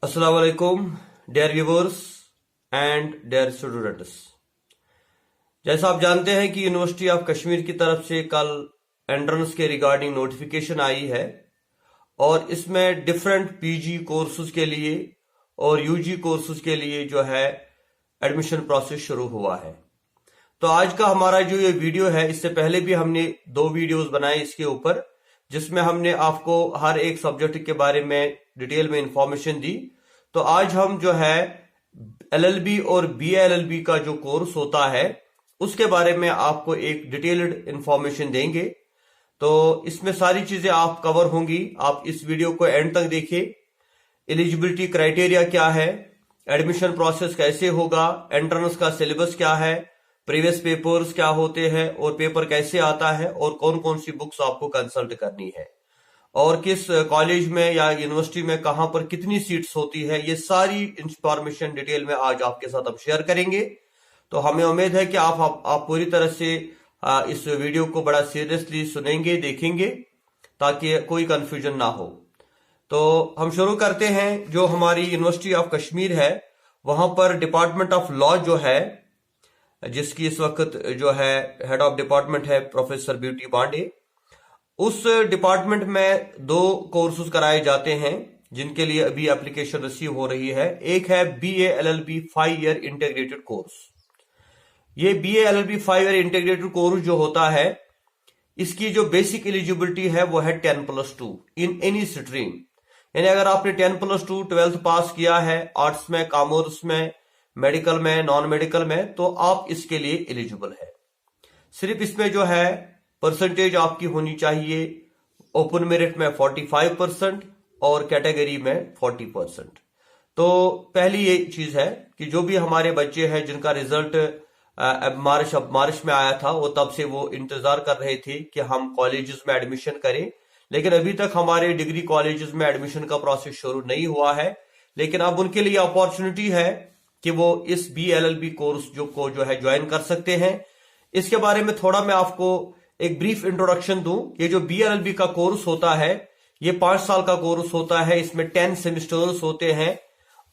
अस्सलाम वालेकुम dear viewers and dear students. जैसा आप जानते हैं कि यूनिवर्सिटी ऑफ कश्मीर की तरफ से कल एंट्रेंस के रिगार्डिंग नोटिफिकेशन आई है और इसमें डिफरेंट पीजी कोर्सेज के लिए और यूजी कोर्सेज के लिए जो है एडमिशन प्रोसेस शुरू हुआ है। तो आज का हमारा जो ये वीडियो है, इससे पहले भी हमने 2 वीडियोस बनाए इसके ऊपर, जिसमें हमने आपको हर एक सब्जेक्ट के बारे में डिटेल में इंफॉर्मेशन दी। तो आज हम जो है एलएलबी और बीएलएलबी का जो कोर्स होता है उसके बारे में आपको एक डिटेल्ड इंफॉर्मेशन देंगे। तो इसमें सारी चीजें आप कवर होंगी, आप इस वीडियो को एंड तक देखिए। एलिजिबिलिटी क्राइटेरिया क्या है, एडमिशन प्रोसेस कैसे होगा, एंट्रेंस का सिलेबस क्या है, प्रीवियस पेपर्स क्या होते हैं और पेपर कैसे आता है और कौन कौन सी बुक्स आपको कंसल्ट करनी है और किस कॉलेज में या यूनिवर्सिटी में कहां पर कितनी सीट्स होती है, ये सारी इंफॉर्मेशन डिटेल में आज आपके साथ हम शेयर करेंगे। तो हमें उम्मीद है कि आप पूरी तरह से इस वीडियो को बड़ा सीरियसली सुनेंगे, देखेंगे, ताकि कोई कंफ्यूजन ना हो। तो हम शुरू करते हैं। जो हमारी यूनिवर्सिटी ऑफ कश्मीर है वहां पर डिपार्टमेंट ऑफ लॉ जो है, जिसकी इस वक्त जो है हेड ऑफ डिपार्टमेंट है प्रोफेसर ब्यूटी पांडे, उस डिपार्टमेंट में 2 कोर्सेज कराए जाते हैं जिनके लिए अभी एप्लीकेशन रिसीव हो रही है। एक है BA LLB 5 year integrated course. ये BA LLB 5 year integrated course जो होता है, इसकी जो बेसिक एलिजिबिलिटी है वो है 10+2 इन एनी स्ट्रीम। यानी अगर आपने 10+2 12th पास किया है आर्ट्स में, कॉमर्स में, मेडिकल में, नॉन मेडिकल में, तो आप इसके लिए एलिजिबल है। सिर्फ इसमें जो है परसेंटेज आपकी होनी चाहिए ओपन मेरिट में 45% और कैटेगरी में 40%। तो पहली ये चीज है कि जो भी हमारे बच्चे हैं जिनका रिजल्ट मार्च में आया था, वो तब से वो इंतजार कर रहे थे कि हम कॉलेजेस में एडमिशन करें, लेकिन अभी तक हमारे डिग्री कॉलेजेस में एडमिशन का प्रोसेस शुरू नहीं हुआ है। लेकिन अब उनके लिए अपॉर्चुनिटी है कि वो इस बीएलएलबी कोर्स जो है ज्वाइन कर सकते हैं। इसके बारे में थोड़ा मैं आपको एक ब्रीफ इंट्रोडक्शन दूं। ये जो बीएलएलबी का कोर्स होता है ये 5 साल का कोर्स होता है। इसमें 10 सेमेस्टर्स होते हैं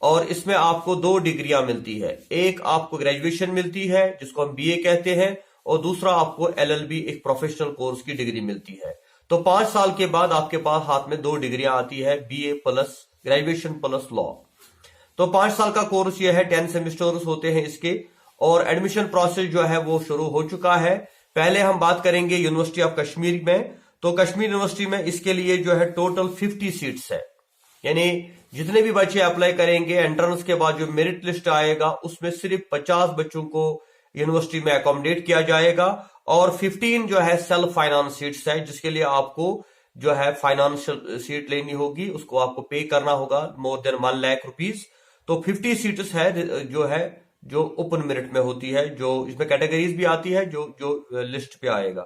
और इसमें आपको 2 डिग्रियां मिलती है। एक आपको ग्रेजुएशन मिलती है जिसको हम बीए कहते हैं, और दूसरा आपको एलएलबी एक प्रोफेशनल कोर्स की डिग्री मिलती है। तो 5 साल के बाद आपके पास हाथ में 2 डिग्रियां आती है, BA plus graduation plus law. तो 5 साल का कोर्स ये है, 10 सेमेस्टर्स होते हैं इसके, और एडमिशन प्रोसेस जो है वो शुरू हो चुका है। पहले हम बात करेंगे यूनिवर्सिटी ऑफ कश्मीर में। तो कश्मीर यूनिवर्सिटी में इसके लिए जो है टोटल 50 सीट्स है। यानी जितने भी बच्चे अप्लाई करेंगे, एंट्रेंस के बाद जो मेरिट लिस्ट आएगा उसमें सिर्फ 50 बच्चों को यूनिवर्सिटी में अकोमोडेट किया जाएगा, और 15 जो है सेल्फ फाइनेंस सीट्स है, जिसके लिए आपको जो है फाइनेंशियल सीट लेनी होगी, उसको आपको पे करना होगा मोर देन 1 लाख रुपीज। तो 50 सीट्स है जो ओपन मेरिट में होती है, जो इसमें कैटेगरीज भी आती है जो लिस्ट पे आएगा।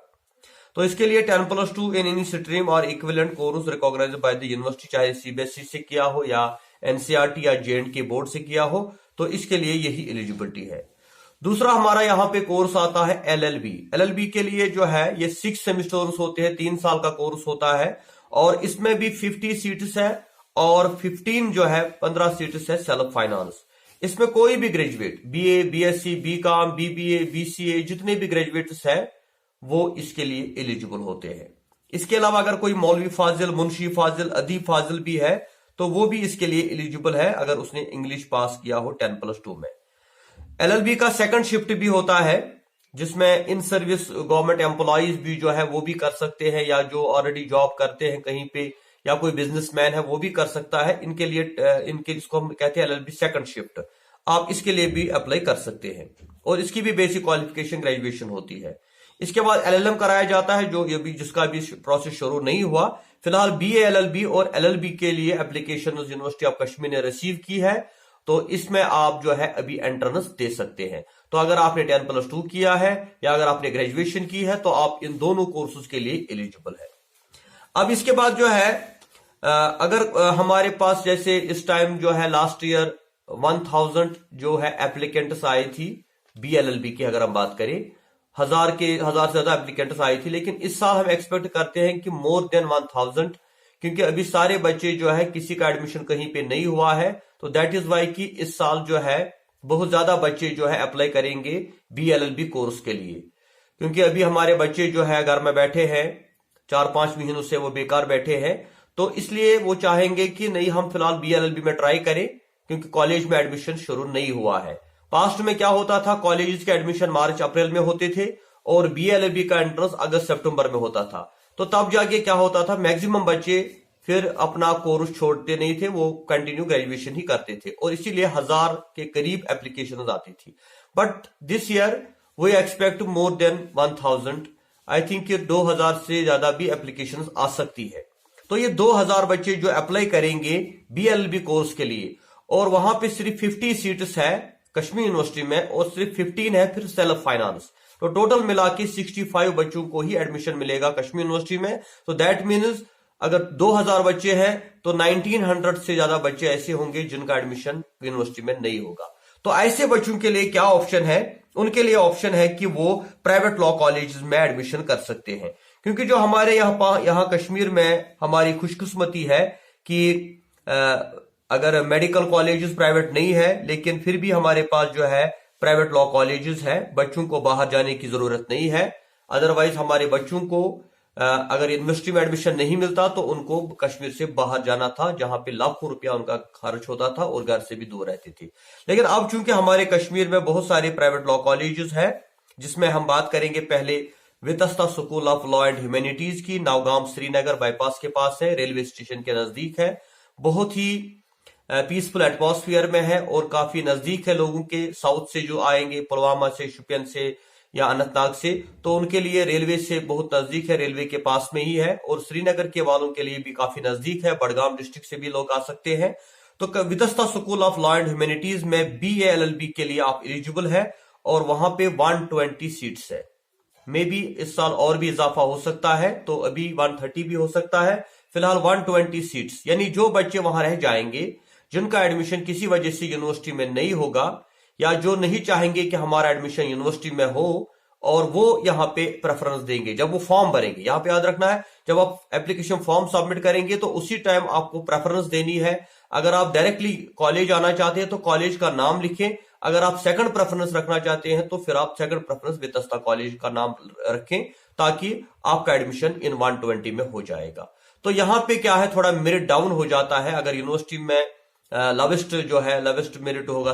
तो इसके लिए 10+2 इन एनी स्ट्रीम और equivalent course recognised by the university, चाहे सीबीएसई से किया हो या एनसीईआरटी या जेएंडके बोर्ड से किया हो, तो इसके लिए यही एलिजिबिलिटी है। दूसरा हमारा यहाँ पे कोर्स आता है एलएलबी। एलएलबी के लिए जो है ये 6 सेमेस्टर्स होते हैं, 3 साल का कोर्स होता है, और इसमें भी 50 सीट्स है और 15 जो है 15 सीट्स है सेल्फ फाइनेंस। इसमें कोई भी graduate, BA, BSc, BCom, BBA, BCA, जितने भी ग्रेजुएट्स हैं वो इसके लिए एलिजिबल होते हैं। इसके अलावा अगर कोई मौलवी फाजिल, मुंशी फाजिल, अदीब फाजिल भी है तो वो भी इसके लिए एलिजिबल है अगर उसने इंग्लिश पास किया हो 10+2 में। एलएलबी का सेकंड शिफ्ट भी होता है, जिसमें इन सर्विस गवर्नमेंट एम्प्लॉइज भी जो है वो भी कर सकते हैं, या जो ऑलरेडी जॉब करते हैं कहीं पे, या कोई बिजनेसमैन है वो भी कर सकता है। इनके लिए इसको हम कहते हैं एलएलबी सेकंड शिफ्ट। आप इसके लिए भी अप्लाई कर सकते हैं और इसकी भी बेसिक क्वालिफिकेशन ग्रेजुएशन होती है। इसके बाद एलएलएम कराया जाता है, जो ये भी जिसका भी प्रोसेस शुरू नहीं हुआ। फिलहाल बीए एलएलबी और एलएलबी के लिए एप्लीकेशन यूनिवर्सिटी ऑफ कश्मीर ने रिसीव की है, तो इसमें आप जो है अभी एंट्रेंस दे सकते हैं। तो अगर आपने 10+2 किया है या अगर आपने ग्रेजुएशन की है तो आप इन दोनों कोर्सेज के लिए एलिजिबल है। अब इसके बाद जो है अगर हमारे पास जैसे इस टाइम जो है लास्ट ईयर 1000 जो है एप्लीकेंट्स आई थी बीएलएलबी की, अगर हम बात करें 1000 से ज्यादा एप्लीकेंट्स आई थी, लेकिन इस साल हम एक्सपेक्ट करते हैं कि मोर देन 1000 क्योंकि अभी सारे बच्चे जो है किसी का एडमिशन कहीं पे नहीं हुआ है, तो दैट इज वाई कि इस साल जो है बहुत ज्यादा बच्चे जो है अप्लाई करेंगे BLLB कोर्स के लिए। क्योंकि अभी हमारे बच्चे जो है घर में बैठे हैं, 4-5 महीनों से वो बेकार बैठे हैं, तो इसलिए वो चाहेंगे कि नहीं हम फिलहाल BLLB में ट्राई करें, क्योंकि कॉलेज में एडमिशन शुरू नहीं हुआ है। पास्ट में क्या होता था, कॉलेज के एडमिशन मार्च अप्रैल में होते थे और BLLB का एंट्रेंस अगस्त सितंबर में होता था। तो तब जाके क्या होता था, मैक्सिमम बच्चे फिर अपना कोर्स छोड़ते नहीं थे, वो कंटिन्यू ग्रेजुएशन ही करते थे और इसीलिए 1000 के करीब एप्लीकेशन आती थी। But this year we expect more than 1000। I think 2000 से ज्यादा भी एप्लीकेशन आ सकती है। तो ये 2000 बच्चे जो अप्लाई करेंगे BLLB कोर्स के लिए, और वहां पे सिर्फ 50 सीट्स है कश्मीर यूनिवर्सिटी में और सिर्फ 15 है फिर सेल्फ फाइनेंस। तो टोटल मिला के 65 बच्चों को ही एडमिशन मिलेगा कश्मीर यूनिवर्सिटी में। तो दैट मीन्स अगर 2000 बच्चे हैं तो 1900 से ज्यादा बच्चे ऐसे होंगे जिनका एडमिशन यूनिवर्सिटी में नहीं होगा। तो ऐसे बच्चों के लिए क्या ऑप्शन है, उनके लिए ऑप्शन है कि वो प्राइवेट लॉ कॉलेज में एडमिशन कर सकते हैं। क्योंकि जो हमारे यहाँ कश्मीर में हमारी खुशकिस्मती है कि अगर मेडिकल कॉलेजेस प्राइवेट नहीं है, लेकिन फिर भी हमारे पास जो है प्राइवेट लॉ कॉलेजेस है, बच्चों को बाहर जाने की जरूरत नहीं है। अदरवाइज हमारे बच्चों को अगर यूनिवर्सिटी में एडमिशन नहीं मिलता तो उनको कश्मीर से बाहर जाना था, जहां पे लाखों रुपया उनका खर्च होता था और घर से भी दूर रहती थी। लेकिन अब चूंकि हमारे कश्मीर में बहुत सारे प्राइवेट लॉ कॉलेजेस है, जिसमें हम बात करेंगे पहले Vitasta school of law and humanities की, नावगाम श्रीनगर बाईपास के पास है, रेलवे स्टेशन के नजदीक है, बहुत ही पीसफुल एटमॉस्फेयर में है और काफी नजदीक है लोगों के। साउथ से जो आएंगे, पुलवामा से, शुपियन से या अनंतनाग से, तो उनके लिए रेलवे से बहुत नजदीक है, रेलवे के पास में ही है। और श्रीनगर के वालों के लिए भी काफी नजदीक है, बडगाम डिस्ट्रिक्ट से भी लोग आ सकते हैं। तो Vitasta school of law and humanities में BLLB के लिए आप एलिजिबल है और वहां पे 120 सीट्स है। मे बी इस साल और भी इजाफा हो सकता है, तो अभी 130 भी हो सकता है। फिलहाल 120 सीट्स, यानी जो बच्चे वहां रह जाएंगे जिनका एडमिशन किसी वजह से यूनिवर्सिटी में नहीं होगा, या जो नहीं चाहेंगे कि हमारा एडमिशन यूनिवर्सिटी में हो, और वो यहाँ पे प्रेफरेंस देंगे जब वो फॉर्म भरेंगे। यहाँ पे याद रखना है, जब आप एप्लीकेशन फॉर्म सबमिट करेंगे तो उसी टाइम आपको प्रेफरेंस देनी है। अगर आप डायरेक्टली कॉलेज आना चाहते हैं तो कॉलेज का नाम लिखें, अगर आप सेकंड प्रेफरेंस रखना चाहते हैं तो फिर आप सेकंड प्रेफरेंस वितस्ता कॉलेज का नाम रखें, ताकि आपका एडमिशन इन 120 में हो जाएगा। तो यहाँ पे क्या है, थोड़ा मेरिट डाउन हो जाता है। अगर यूनिवर्सिटी में लवेस्ट जो है, लवेस्ट मेरिट होगा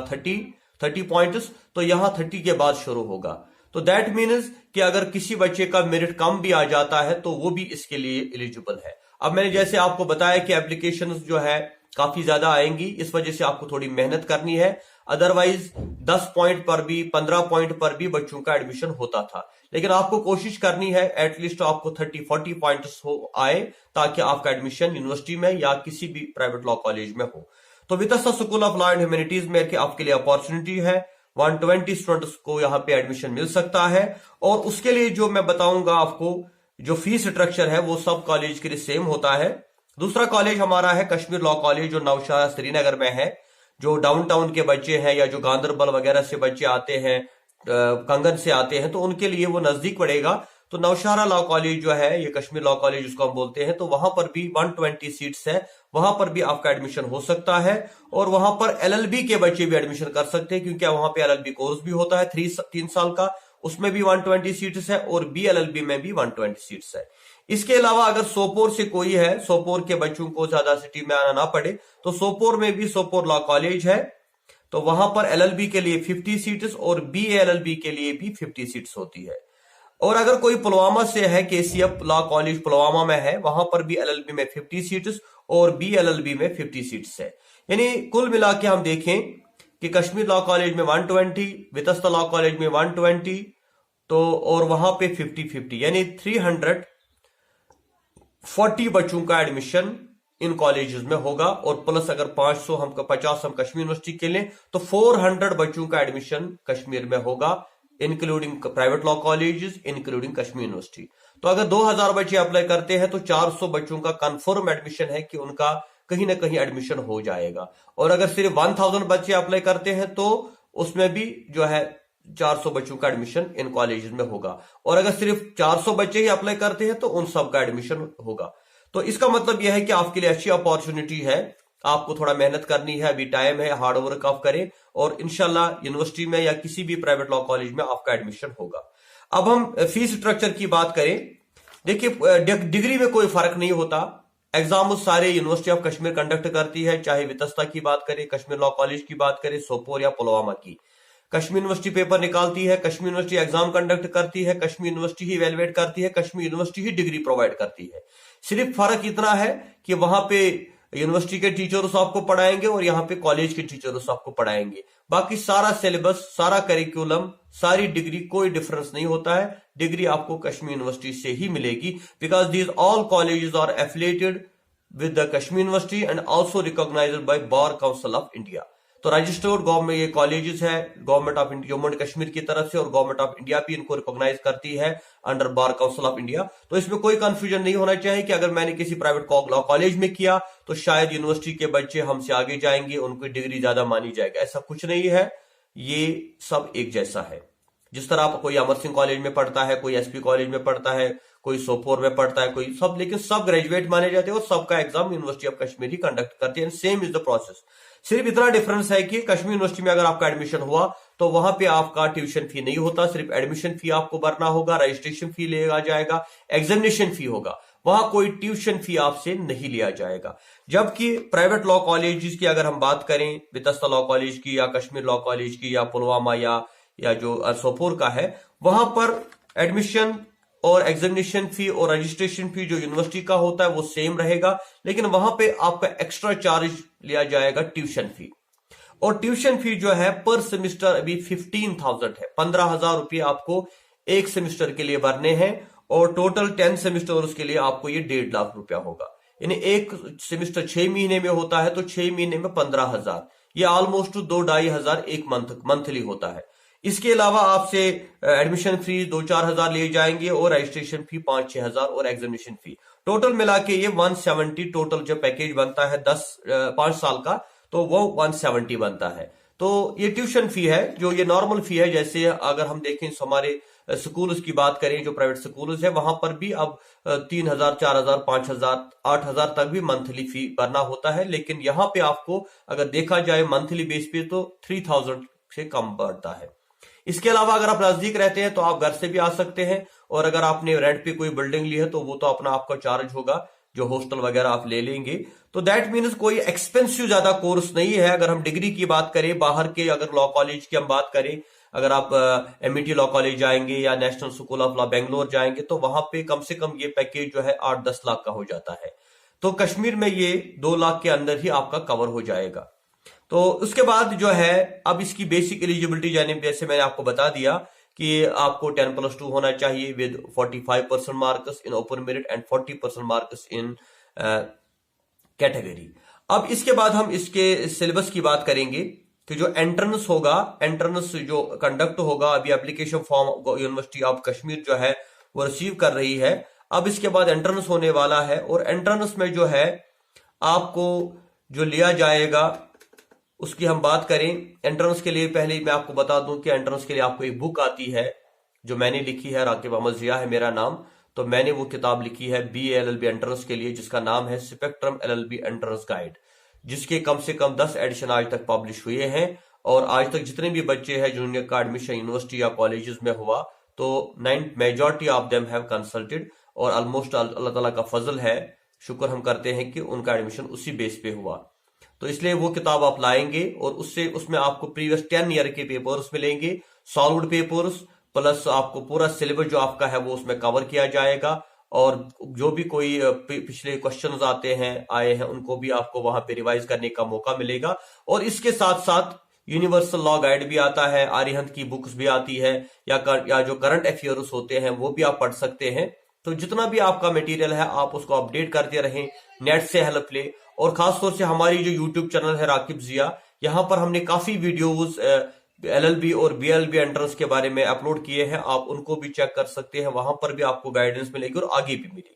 30 पॉइंट्स, तो यहां 30 के बाद शुरू होगा। तो दैट मीन्स कि अगर किसी बच्चे का मेरिट कम भी आ जाता है तो वो भी इसके लिए एलिजिबल है। अब मैंने जैसे आपको बताया कि एप्लीकेशंस जो है काफी ज्यादा आएंगी, इस वजह से आपको थोड़ी मेहनत करनी है। अदरवाइज 10 पॉइंट पर भी, 15 पॉइंट पर भी बच्चों का एडमिशन होता था। लेकिन आपको कोशिश करनी है एटलीस्ट आपको 30-40 पॉइंट्स हो आए, ताकि आपका एडमिशन यूनिवर्सिटी में या किसी भी प्राइवेट लॉ कॉलेज में हो। तो Vitasta school of law and humanities में आपके लिए अपॉर्चुनिटी है, 120 स्टूडेंट्स को यहाँ पे एडमिशन मिल सकता है। और उसके लिए जो मैं बताऊंगा आपको, जो फीस स्ट्रक्चर है वो सब कॉलेज के लिए सेम होता है। दूसरा कॉलेज हमारा है कश्मीर लॉ कॉलेज, जो नौशहरा श्रीनगर में है। जो डाउनटाउन के बच्चे हैं या जो गांधरबल वगैरह से बच्चे आते हैं, कंगन से आते हैं, तो उनके लिए वो नजदीक पड़ेगा। तो नौशहरा लॉ कॉलेज जो है, ये कश्मीर लॉ कॉलेज जिसको हम बोलते हैं, तो वहां पर भी 120 सीट्स है, वहां पर भी आपका एडमिशन हो सकता है। और वहां पर LLB के बच्चे भी एडमिशन कर सकते हैं, क्योंकि वहां पे LLB कोर्स भी होता है 3 साल का, उसमें भी 120 सीट्स है और BLLB में भी 120 सीट्स है। इसके अलावा अगर सोपोर से कोई है, सोपोर के बच्चों को ज्यादा सिटी में आना ना पड़े, तो सोपोर में भी सोपोर लॉ कॉलेज है, तो वहां पर LLB के लिए 50 सीट्स और BLLB के लिए भी 50 सीट्स होती है। और अगर कोई पुलवामा से है, KCF लॉ कॉलेज पुलवामा में है, वहां पर भी LLB में 50 सीट्स और BLLB में 50 सीट्स है। यानी कुल मिला के हम देखें कि कश्मीर लॉ कॉलेज में 120, वितस्ता लॉ कॉलेज में 120, तो और वहां पे 50-50, यानी 340 बच्चों का एडमिशन इन कॉलेजेस में होगा। और प्लस अगर 50 हम कश्मीर यूनिवर्सिटी के लिए, तो 400 बच्चों का एडमिशन कश्मीर में होगा, including private law colleges, including Kashmir university. तो अगर 2000 बच्चे अप्लाई करते हैं तो 400 बच्चों का कंफर्म एडमिशन है कि उनका कहीं ना कहीं एडमिशन हो जाएगा। और अगर सिर्फ 1000 बच्चे अप्लाई करते हैं तो उसमें भी जो है 400 बच्चों का एडमिशन इन कॉलेजेस में होगा। और अगर सिर्फ 400 बच्चे ही अप्लाई करते हैं तो उन सब का एडमिशन होगा। तो इसका मतलब यह है कि आपके लिए अच्छी अपॉर्चुनिटी है, आपको थोड़ा मेहनत करनी है, अभी टाइम है, हार्ड वर्क आप करें और इंशाल्लाह यूनिवर्सिटी में या किसी भी प्राइवेट लॉ कॉलेज में आपका एडमिशन होगा। अब हम फीस स्ट्रक्चर की बात करें। देखिए, डिग्री में कोई फर्क नहीं होता, एग्जाम सारे यूनिवर्सिटी ऑफ कश्मीर कंडक्ट करती है, चाहे वितस्ता की बात करें, कश्मीर लॉ कॉलेज की बात करें, सोपोर या पुलवामा की। कश्मीर यूनिवर्सिटी पेपर निकालती है, कश्मीर यूनिवर्सिटी एग्जाम कंडक्ट करती है, कश्मीर यूनिवर्सिटी ही इवैल्यूएट करती है, कश्मीर यूनिवर्सिटी ही डिग्री प्रोवाइड करती है। सिर्फ फर्क इतना है कि वहां पे यूनिवर्सिटी के टीचर्स आपको पढ़ाएंगे और यहाँ पे कॉलेज के टीचर्स आपको पढ़ाएंगे। बाकी सारा सिलेबस, सारा करिकुलम, सारी डिग्री, कोई डिफरेंस नहीं होता है। डिग्री आपको कश्मीर यूनिवर्सिटी से ही मिलेगी, because these all colleges are affiliated with the Kashmir University and also recognized by Bar Council of India। तो रजिस्टर्ड गवर्नमेंट ये कॉलेजेस है government of India, Jammu and Kashmir की तरफ से, और गवर्नमेंट ऑफ इंडिया भी इनको रिकॉग्नाइज करती है under bar council of India. तो इसमें कोई कंफ्यूजन नहीं होना चाहिए कि अगर मैंने किसी प्राइवेट लॉ कॉलेज में किया तो शायद यूनिवर्सिटी के बच्चे हमसे आगे जाएंगे, उनकी डिग्री ज्यादा मानी जाएगी, ऐसा कुछ नहीं है। ये सब एक जैसा है। जिस तरह आप कोई अमर सिंह कॉलेज में पढ़ता है, कोई एसपी कॉलेज में पढ़ता है, कोई सोपोर में पढ़ता है, कोई सब, लेकिन सब ग्रेजुएट माने जाते हैं और सबका exam university of Kashmir he conduct करती है। Same is the process. सिर्फ इतना डिफरेंस है कि कश्मीर यूनिवर्सिटी में अगर आपका एडमिशन हुआ तो वहां पे आपका ट्यूशन फी नहीं होता, सिर्फ एडमिशन फी आपको भरना होगा, रजिस्ट्रेशन फी लिया जाएगा, एग्जामिनेशन फी होगा, वहां कोई ट्यूशन फी आपसे नहीं लिया जाएगा। जबकि प्राइवेट लॉ कॉलेज की अगर हम बात करें, वितस्ता लॉ कॉलेज की या कश्मीर लॉ कॉलेज की या पुलवामा या जो सोपोर का है, वहां पर एडमिशन और एग्जामिनेशन फी और रजिस्ट्रेशन फी जो यूनिवर्सिटी का होता है वो सेम रहेगा, लेकिन वहां पे आपका एक्स्ट्रा चार्ज लिया जाएगा ट्यूशन फी। और ट्यूशन फी जो है पर सेमिस्टर अभी 15,000 है, 15,000 रुपये आपको एक सेमिस्टर के लिए भरने हैं, और टोटल 10 सेमिस्टर उसके लिए आपको ये 1.5 लाख रुपया होगा। यानी एक सेमिस्टर 6 महीने में होता है तो 6 महीने में 15,000, ये ऑलमोस्ट 2-2.5 एक मंथली होता है। इसके अलावा आपसे एडमिशन फी 2-4 हजार लिए जाएंगे और रजिस्ट्रेशन फी 5-6 हजार और एग्जामिनेशन फी, टोटल मिला के ये 170 टोटल जो पैकेज बनता है 5 साल का, तो वो 170 बनता है। तो ये ट्यूशन फी है, जो ये नॉर्मल फी है। जैसे अगर हम देखें हमारे स्कूल्स की बात करें, जो प्राइवेट स्कूल्स है, वहां पर भी अब 3,000, 4,000, 5,000, 8,000 तक भी मंथली फी भरना होता है। लेकिन यहाँ पे आपको अगर देखा जाए मंथली बेस पे तो 3,000 से कम बढ़ता है। इसके अलावा अगर आप नजदीक रहते हैं तो आप घर से भी आ सकते हैं, और अगर आपने रेंट पे कोई बिल्डिंग ली है तो वो तो अपना आपका चार्ज होगा, जो हॉस्टल वगैरह आप ले लेंगे। तो दैट मीन्स कोई एक्सपेंसिव ज्यादा कोर्स नहीं है। अगर हम डिग्री की बात करें, बाहर के अगर लॉ कॉलेज की हम बात करें, अगर आप एमईटी लॉ कॉलेज जाएंगे या national school of law Bangalore जाएंगे तो वहां पे कम से कम ये पैकेज जो है 8-10 लाख का हो जाता है। तो कश्मीर में ये 2 लाख के अंदर ही आपका कवर हो जाएगा। तो उसके बाद जो है अब इसकी बेसिक एलिजिबिलिटी, यानी जैसे मैंने आपको बता दिया कि आपको 10+2 होना चाहिए with 45% marks in open merit and 40% marks in category. अब इसके बाद हम इसके सिलेबस की बात करेंगे कि जो एंट्रेंस होगा, एंट्रेंस जो कंडक्ट होगा, अभी application form university of Kashmir जो है वो रिसीव कर रही है। अब इसके बाद एंट्रेंस होने वाला है, और एंट्रेंस में जो है आपको जो लिया जाएगा उसकी हम बात करें। एंट्रेंस के लिए पहले मैं आपको बता दूं कि एंट्रेंस के लिए आपको एक बुक आती है जो मैंने लिखी है, राकिब अहमद जिया है मेरा नाम। तो मैंने वो किताब लिखी है BA LLB एंट्रेंस के लिए, जिसका नाम है स्पेक्ट्रम LLB एंट्रेंस गाइड, जिसके कम से कम 10 एडिशन आज तक पब्लिश हुए हैं। और आज तक जितने भी बच्चे हैं जूनियर का एडमिशन यूनिवर्सिटी या कॉलेजेस में हुआ तो majority of them have consulted, और ऑलमोस्ट अल्लाह ताला का फजल है, शुक्र हम करते हैं कि उनका एडमिशन उसी बेस पे हुआ। तो इसलिए वो किताब आप लाएंगे और उसमें आपको प्रीवियस 10 ईयर के पेपर्स मिलेंगे, सॉल्व्ड पेपर्स, प्लस आपको पूरा सिलेबस जो आपका है वो उसमें कवर किया जाएगा, और जो भी कोई पिछले क्वेश्चंस आए हैं उनको भी आपको वहां पे रिवाइज करने का मौका मिलेगा। और इसके साथ साथ यूनिवर्सल लॉ गाइड भी आता है, आर्यहंत की बुक्स भी आती है, या जो करंट अफेयर्स होते हैं वो भी आप पढ़ सकते हैं। तो जितना भी आपका मटेरियल है आप उसको अपडेट करते रहें, नेट से हेल्प ले। और खासतौर से हमारी जो यूट्यूब चैनल है राकिब जिया, यहाँ पर हमने काफी वीडियोस LLB और BLB एंट्रेंस के बारे में अपलोड किए हैं, आप उनको भी चेक कर सकते हैं, वहां पर भी आपको गाइडेंस मिलेगी और आगे भी मिलेगी।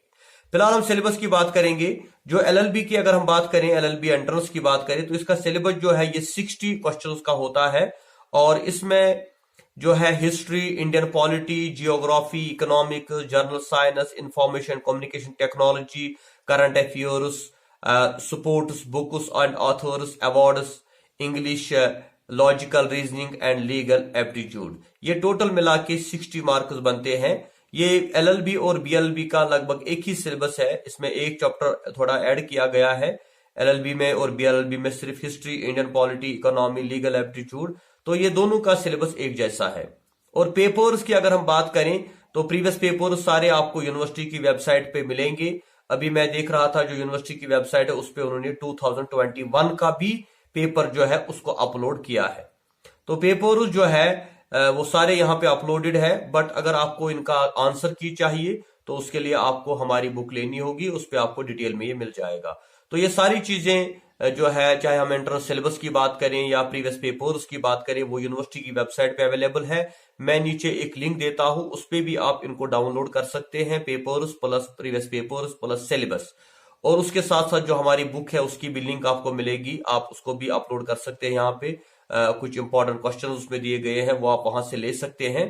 फिलहाल हम सिलेबस की बात करेंगे। जो LLB की अगर हम बात करें, LLB एंट्रेंस की बात करें, तो इसका सिलेबस जो है ये 60 क्वेश्चंस का होता है, और इसमें जो है history, Indian polity, geography, economic, general science, information communication technology, current affairs, sports, books and authors, awards, English, logical reasoning and legal aptitude. ये टोटल मिला के 60 मार्क्स बनते हैं। ये एलएलबी और बीएलबी का लगभग एक ही सिलेबस है, इसमें एक चैप्टर थोड़ा ऐड किया गया है। एलएलबी में और बीएलबी में सिर्फ history, Indian polity, economy, legal aptitude, तो ये दोनों का सिलेबस एक जैसा है। और पेपर्स की अगर हम बात करें तो प्रीवियस पेपर्स सारे आपको यूनिवर्सिटी की वेबसाइट पे मिलेंगे। अभी मैं देख रहा था जो यूनिवर्सिटी की वेबसाइट है उस पे उन्होंने 2021 का भी पेपर जो है उसको अपलोड किया है। तो पेपर्स जो है वो सारे यहाँ पे अपलोडेड है। बट अगर आपको इनका आंसर की चाहिए तो उसके लिए आपको हमारी बुक लेनी होगी, उस पर आपको डिटेल में ये मिल जाएगा। तो ये सारी चीजें जो है, चाहे हम एंट्रेंस सिलेबस की बात करें या प्रीवियस पेपर्स की बात करें, वो यूनिवर्सिटी की वेबसाइट पे अवेलेबल है। मैं नीचे एक लिंक देता हूं, उस पे भी आप इनको डाउनलोड कर सकते हैं, papers plus previous papers plus syllabus. और उसके साथ साथ जो हमारी बुक है उसकी भी लिंक आपको मिलेगी, आप उसको भी अपलोड कर सकते हैं। यहाँ पे कुछ इंपॉर्टेंट क्वेश्चन उसमें दिए गए हैं, वो आप वहां से ले सकते हैं।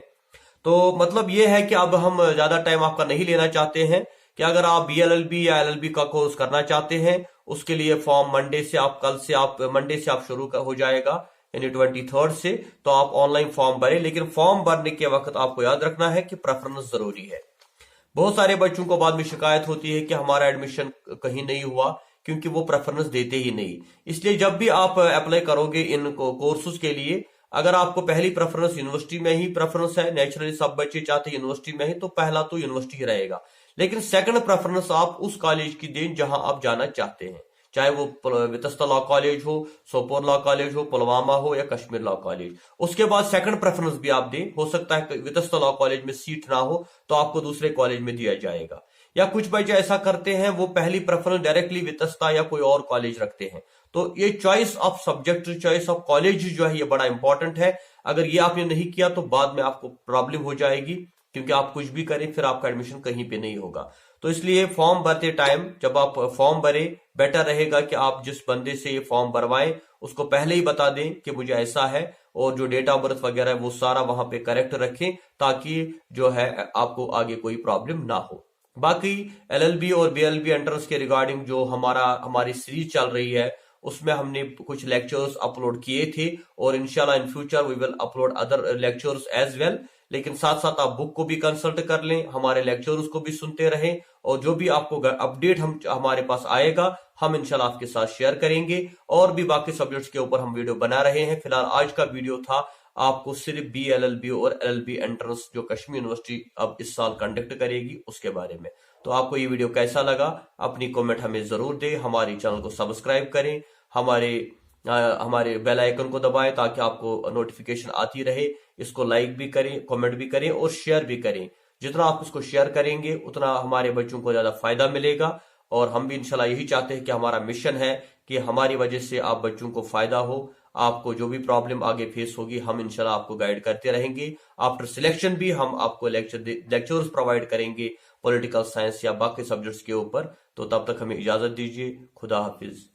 तो मतलब ये है कि अब हम ज्यादा टाइम आपका नहीं लेना चाहते हैं कि अगर आप बीएलएलबी या एलएलबी का कोर्स करना चाहते हैं, उसके लिए फॉर्म मंडे से आप शुरू हो जाएगा, यानी 23rd से। तो आप ऑनलाइन फॉर्म भरें, लेकिन फॉर्म भरने के वक्त आपको याद रखना है कि प्रेफरेंस जरूरी है। बहुत सारे बच्चों को बाद में शिकायत होती है कि हमारा एडमिशन कहीं नहीं हुआ क्योंकि वो प्रेफरेंस देते ही नहीं। इसलिए जब भी आप अप्लाई करोगे इन कोर्सेज के लिए, अगर आपको पहली प्रेफरेंस यूनिवर्सिटी में ही प्रेफरेंस है, नेचुरली सब बच्चे चाहते हैं यूनिवर्सिटी में ही, तो पहला तो यूनिवर्सिटी ही रहेगा। लेकिन सेकंड प्रेफरेंस आप उस कॉलेज की दें जहां आप जाना चाहते हैं, चाहे वो वितस्ता लॉ कॉलेज हो, सोपोर लॉ कॉलेज हो, पुलवामा हो या कश्मीर लॉ कॉलेज। उसके बाद सेकंड प्रेफरेंस भी आप दें। हो सकता है वितस्ता लॉ कॉलेज में सीट ना हो तो आपको दूसरे कॉलेज में दिया जाएगा। या कुछ बच्चे ऐसा करते हैं, वो पहली प्रेफरेंस डायरेक्टली वितस्ता या कोई और कॉलेज रखते हैं। तो ये choice of subject, choice of college जो है, ये बड़ा इंपॉर्टेंट है। अगर ये आपने नहीं किया तो बाद में आपको प्रॉब्लम हो जाएगी, क्योंकि आप कुछ भी करें फिर आपका एडमिशन कहीं पे नहीं होगा। तो इसलिए फॉर्म भरते टाइम जब आप फॉर्म भरे, बेटर रहेगा कि आप जिस बंदे से ये फॉर्म भरवाएं उसको पहले ही बता दें कि मुझे ऐसा है, और जो डेट ऑफ बर्थ वगैरह है वो सारा वहां पे करेक्ट रखें, ताकि जो है आपको आगे कोई प्रॉब्लम ना हो। बाकी एलएलबी और बीएलबी एंट्रेंस के रिगार्डिंग जो हमारी सीरीज चल रही है, उसमें हमने कुछ लेक्चर्स अपलोड किए थे, और इंशाल्लाह in future we will upload other lectures as well. लेकिन साथ साथ आप बुक को भी कंसल्ट कर लें, हमारे लेक्चर्स को भी सुनते रहें, और जो भी आपको अपडेट हमारे पास आएगा हम इंशाल्लाह आपके साथ शेयर करेंगे। और भी बाकी सब्जेक्ट्स के ऊपर हम वीडियो बना रहे हैं। फिलहाल आज का वीडियो था आपको सिर्फ बीएलएलबी और एलएलबी एंट्रेंस जो कश्मीर यूनिवर्सिटी अब इस साल कंडक्ट करेगी उसके बारे में। तो आपको ये वीडियो कैसा लगा, अपनी कमेंट हमें जरूर दें। हमारे चैनल को सब्सक्राइब करें, हमारे बेल आइकन को दबाएं ताकि आपको नोटिफिकेशन आती रहे। इसको लाइक भी करें, कमेंट भी करें और शेयर भी करें। जितना आप इसको शेयर करेंगे उतना हमारे बच्चों को ज्यादा फायदा मिलेगा। और हम भी इंशाल्लाह यही चाहते हैं कि हमारा मिशन है कि हमारी वजह से आप बच्चों को फायदा हो। आपको जो भी प्रॉब्लम आगे फेस होगी हम इंशाल्लाह आपको गाइड करते रहेंगे। आफ्टर सिलेक्शन भी हम आपको लेक्चर्स प्रोवाइड करेंगे पॉलिटिकल साइंस या बाकी सब्जेक्ट्स के ऊपर। तो तब तक हमें इजाजत दीजिए। खुदा हाफिज।